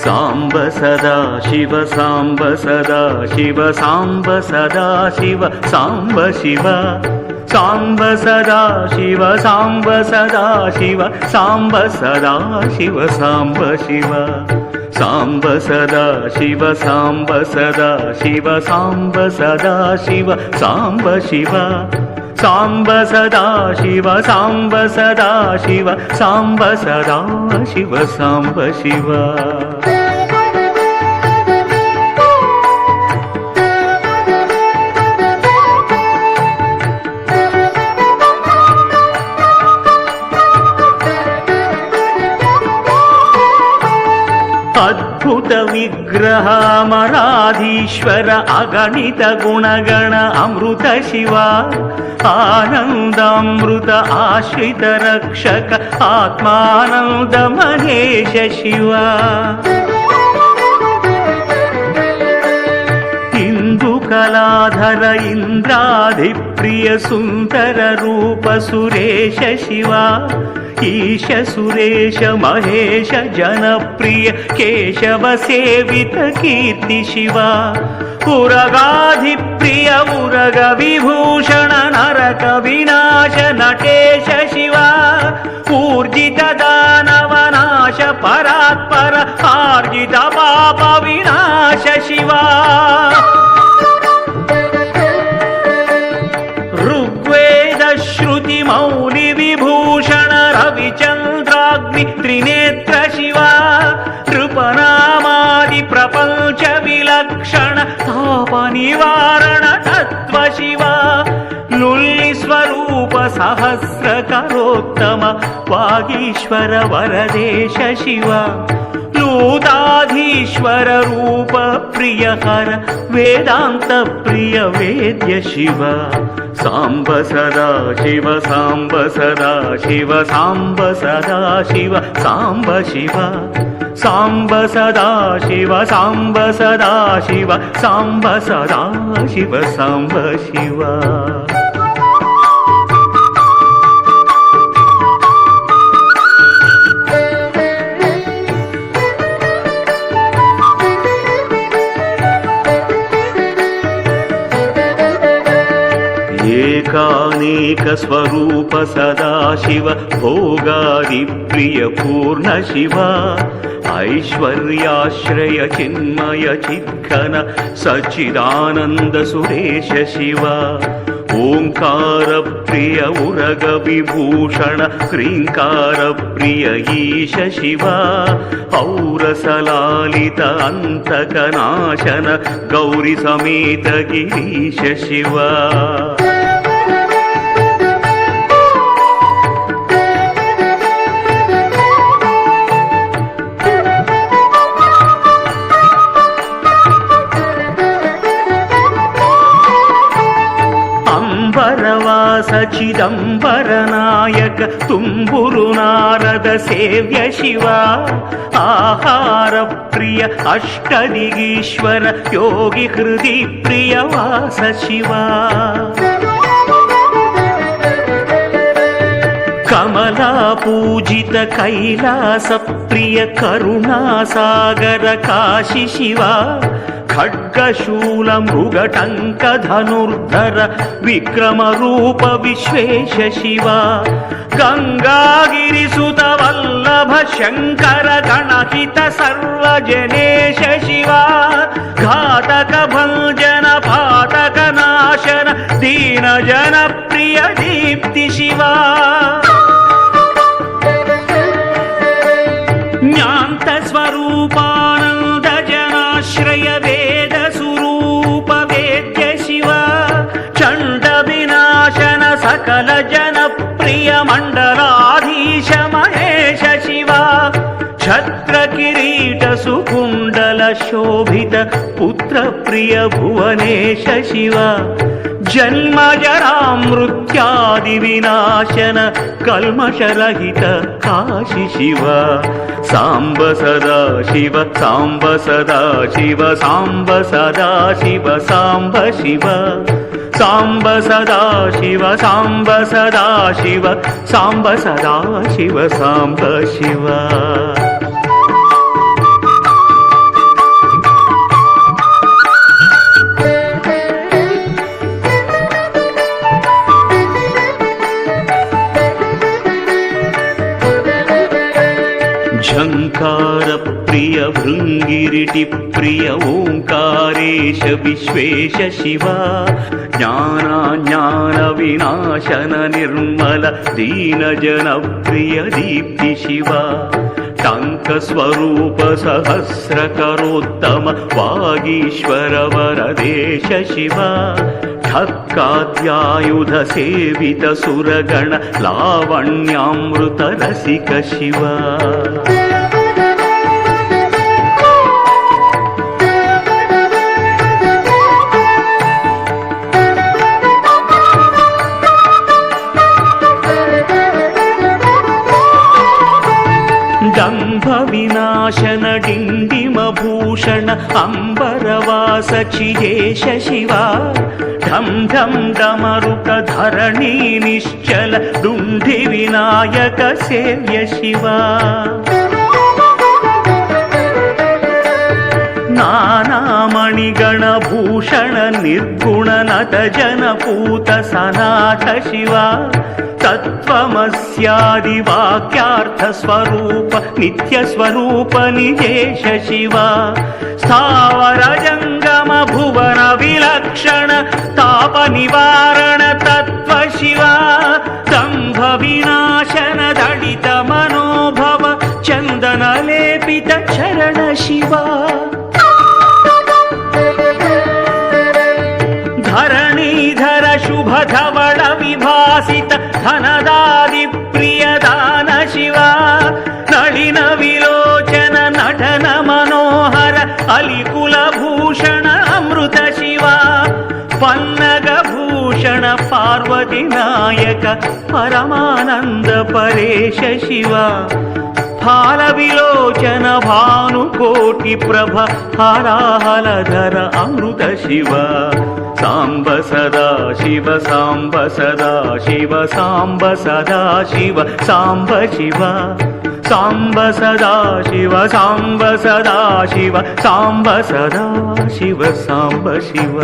సాంబ సదా శివ సాంబ సదా శివ సాంబ సదా శివ సాంబ శివ సాంబ సదా శివ సాంబ సదా శివ సాంబ సదా శివ సాంబ శివ సాంబ సదా శివ సాంబ సదా శివ సాంబ సదా శివ సాంబ శివ సాంబ సదా శివ సాంబ సదా శివ సాంబ సదా శివ సాంబ శివ అద్భుత విగ్రహమరాధీశ్వర అగణిత గుణగణ అమృత శివ ఆనందామృత ఆశ్రిత రక్షక ఆత్మానంద మహేశ శివ ఇందుకలాధర ఇంద్రాధిప్రియ సుందర రూప సురేశ శివ ఈశ సురేశ మహేశ జనప్రియ కేశవ సేవిత కీర్తి శివ ఉరగాధిప్రియ ఉరగ విభూషణ నరక వినాశ నటేశ శివ ఊర్జిత దానవ నాశ పరాత్పర ఆర్జిత పాప వినాశ శివ ఋగ్వేద శృతి మౌలి విభూషణ రవిచంద్రాగ్ని త్రినేత్ర శివ నృపనామాది ప్రపంచ విలక్షణ తాప నివారణ తత్వ శివ లుల్లి స్వరూప సహస్రకరోత్తమ వాగీశ్వర వరదేశ శివ లూతాధీశ్వర రూప ప్రియహర వేదాంత ప్రియ వేద్య శివ సాంబ సదా శివ సాంబ సదా శివ సాంబ సదా శివ సాంబ శివ సాంబ సదా శివ సాంబ సదా శివ సాంబ సదా శివ సాంబ శివ ఏకానేక స్వరూప సదాశివ భోగాది ప్రియ పూర్ణ శివ ఐశ్వర్యాశ్రయ చిన్మయ చిద్ఘన సచ్చిదానంద సురేశ శివ ఓంకార ప్రియ ఉరగ విభూషణ క్రీంకార ప్రియ ఈశ శివ ఔరసలాలిత అంతక నాశన గౌరి సమేత గిరీశ శివ చిదంబర నాయక తుంబురు నారద సేవ్య శివ ఆహార ప్రియ అష్టదిగీశ్వర యోగి హృది ప్రియ వాస శివ కమలా పూజిత కైలాస ప్రియ కరుణాసాగర కాశి శివ ఖడ్గశూల మృగటంక ధనుర్ధర విక్రమ రూప విశ్వేశ శివ గంగాగిరిసుత వల్లభ శంకర గణహిత సర్వజనేశ శివ ఘాతక భంజన పాతక నాశన దీన జన ప్రియ దీప్తి శివ జ్ఞాంత స్వరూపానంద జనాశ్రయ వేద స్వరూప వేద్య శివ చండ వినాశన సకల జన ప్రియ మండలాధీశ మహేశ శివ ఛత్ర కిరీట సుకుండల శోభిత పుత్ర ప్రియ భువనేశ శివ జన్మ జరా మృత్యాది వినాశన కల్మషరహిత కాశి శివ సాంబ సదా శివ సాంబ సదా శివ సాంబ సదా శివ సాంబ శివ సాంబ సదా శివ సాంబ సదా శివ సాంబ సదా శివ సాంబ శివ ओङ्कार प्रिय भृङ्गिरिटि प्रिय ओङ्कारेश विश्वेश शिव ज्ञानाज्ञानविनाशन निर्मल दीनजनप्रिय दीप्ति शिव टङ्कस्वरूप सहस्रकरोत्तम वागीश्वर वरदेश शिव ठक्काद्यायुध सेवित सुरगण लावण्यामृत रसिक शिव दंभ विनाशन डिंडिम भूषण अंबरवास चिदेश शिवा ढम ढम डमरुक धरणी निश्चल दुंधि विनायक सेव्य शिवा नानामणिगण भूषण निर्गुण नट जनपूत सनाथ शिवा तत्त्वमस्यादि वाक्यार्थ स्वरूप नित्य स्वरूप निजेश शिवा स्थावर जंगम भुवन विलक्षण ताप निवारण तत्व शिवा दंभ विनाशन दलित मनोभव चंदन लेपित चरण शिवा धरणीधर शुभ धवल विभासित धनदादि प्रिय दान शिवा नलिन विलोचन नटन मनोहर अलिकुल भूषण अमृत शिवा पन्नग भूषण पार्वती नायक परमानंद परेश शिवा फाल विलोचन भानुकोटि प्रभ हराहलधर अमृत शिवा सांब सदा शिव सांब सदा शिव सांब सदा शिव सांब शिव सांब सदा शिव सांब सदा शिव सांब सदा शिव सांब शिव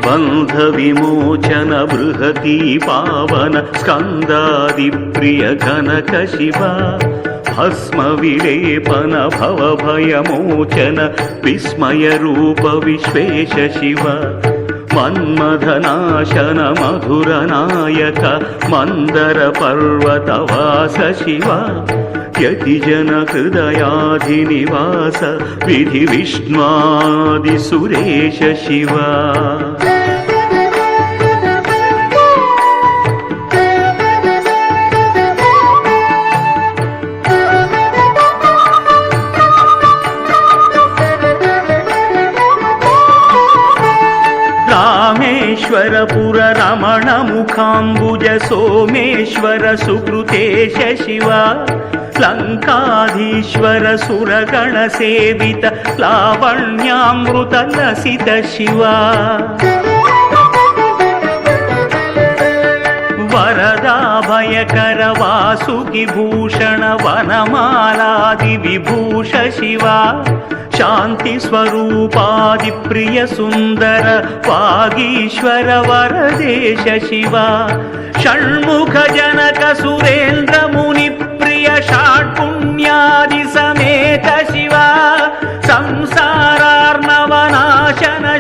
बंध विमोचन बृहती पावन स्कंदादि प्रिय कनक शिवा भस्म विलेपन भव भयमोचन विस्मय रूप विश्वेश शिवा मन्मथनाशन मधुर नायक मंदर पर्वत वास शिवा यतिजन हृदयाधिनिवास विधि विष्णुआदि सुरेश शिवा रामेश्वरपुर रमण मुखाम्बुज सोमेश्वर सुकृतेश शिवा लंकाधीश्वर सुरगण सेवित लावण्यामृत लसित शिवा वरदा भयकर वासुकि भूषण वनमालादि विभूष शिवा शांति स्वरूपादि प्रिय सुंदर वागीश्वर वरदेश शिवा षण्मुख जनक सुरेंद्र मुनि प्रिय षाट्पुण्यादि समेत शिवा संसारार्णवनाशन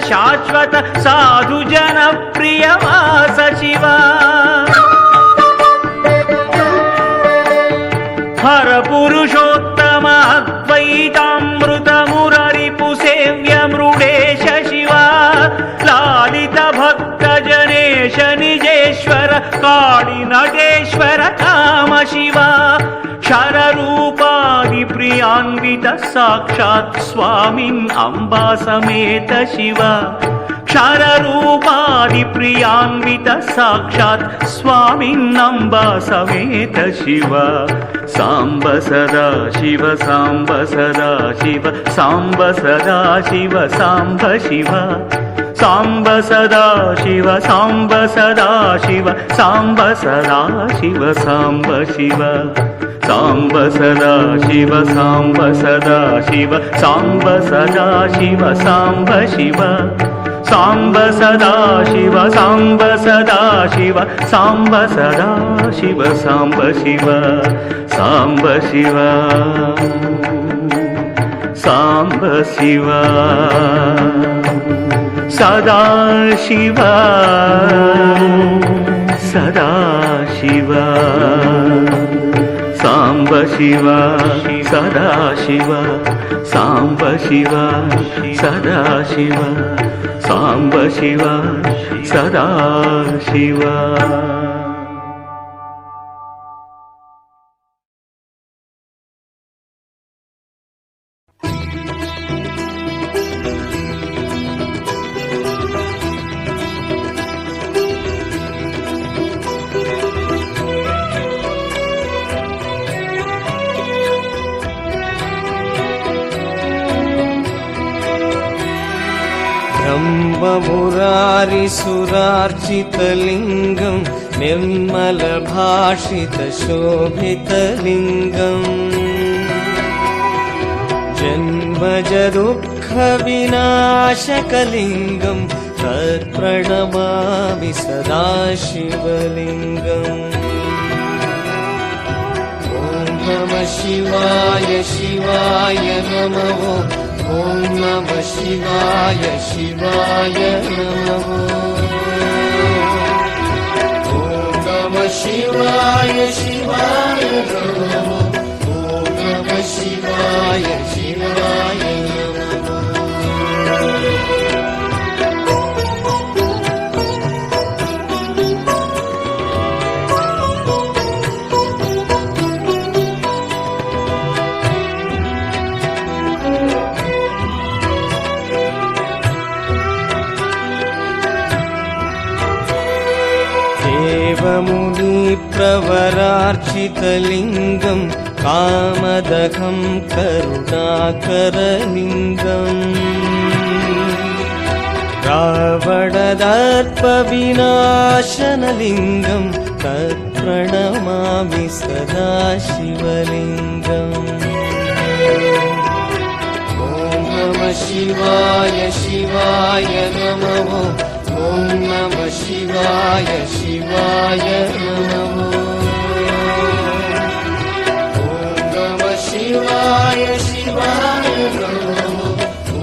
शाश्वत साधु जन प्रिय वास शिवा हर पुरुषोत्तम अद्वैतामृत मुररिपु सेव्य मृडेश शिवा लालित भक्त जनेश निजेश्वर काळि नटेश्वर काम शिवा क्षर रूपादि प्रियान्वित साक्षात् स्वामिन् अम्बा समेत शिवा क्षर रूपादि प्रियान्वित साक्षात् स्वामिन् अम्बा समेत शिवा सांब सदा शिव सांब सदा शिव सांब सदा शिव सांब शिव सांब सदा शिव सांब सदा शिव सांब सदा शिव सांब शिव साम्ब सदा शिव साम्ब सदा शिव साम्ब सदा शिव साम्ब शिव साम्ब सदा शिव साम्ब सदा शिव साम्ब सदा शिव साम्ब शिव साम्ब शिव साम्ब शिव सदा शिव सदा शिव साम्ब शिव सदा शिव साम्ब शिव सदा शिव साम्ब शिव सदा शिव ब्रह्ममुरारिसुरार्चितलिङ्गं निर्मलभाषितशोभितलिङ्गम् जन्मजदुःखविनाशकलिङ्गं तत्प्रणमामि सदा शिवलिङ्गम्। ॐ नमः शिवाय शिवाय नमः। ॐ नमः शिवाय शिवाय नमः। ॐ नमः शिवाय शिवाय नमः। ॐ नमः शिवाय शिवाय नमः। देवमुनिप्रवरार्चितलिङ्गं कामदहं करुणाकरलिङ्गम् रावणदर्पविनाशनलिङ्गं तत्प्रणमामि सदा शिवलिङ्गम्। ॐ नमः शिवाय शिवाय नमः। ॐ नमः शिवाय शिवाय नमः। ॐ नमः शिवाय शिवाय नमः। ॐ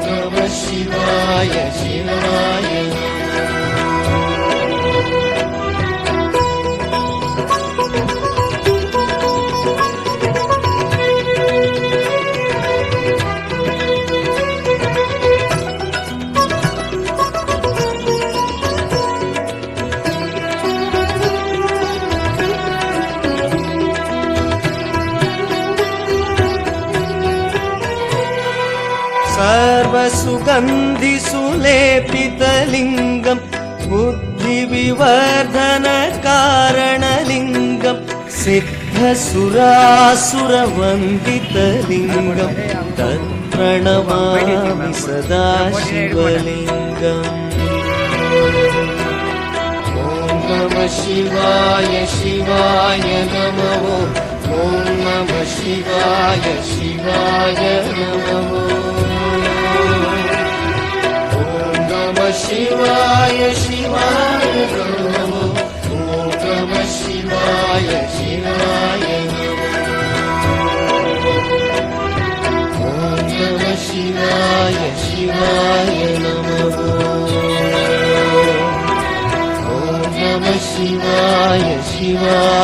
नमः शिवाय शिवाय नमः। सर्वसुगन्धिसुलेपितलिङ्गं बुद्धिविवर्धनकारणलिङ्गं सिद्धसुरासुरवन्दितलिङ्गं तत्प्रणमामि सदा शिवलिङ्गम्। ॐ नमः शिवाय शिवाय नमः। ॐ नमः शिवाय शिवाय नमः। शिवाय शिवाय नमः। ॐ नमः शिवाय शिवाय नमः। ॐ नमः शिवाय शिवाय नमः। ॐ नमः शिवाय शिवाय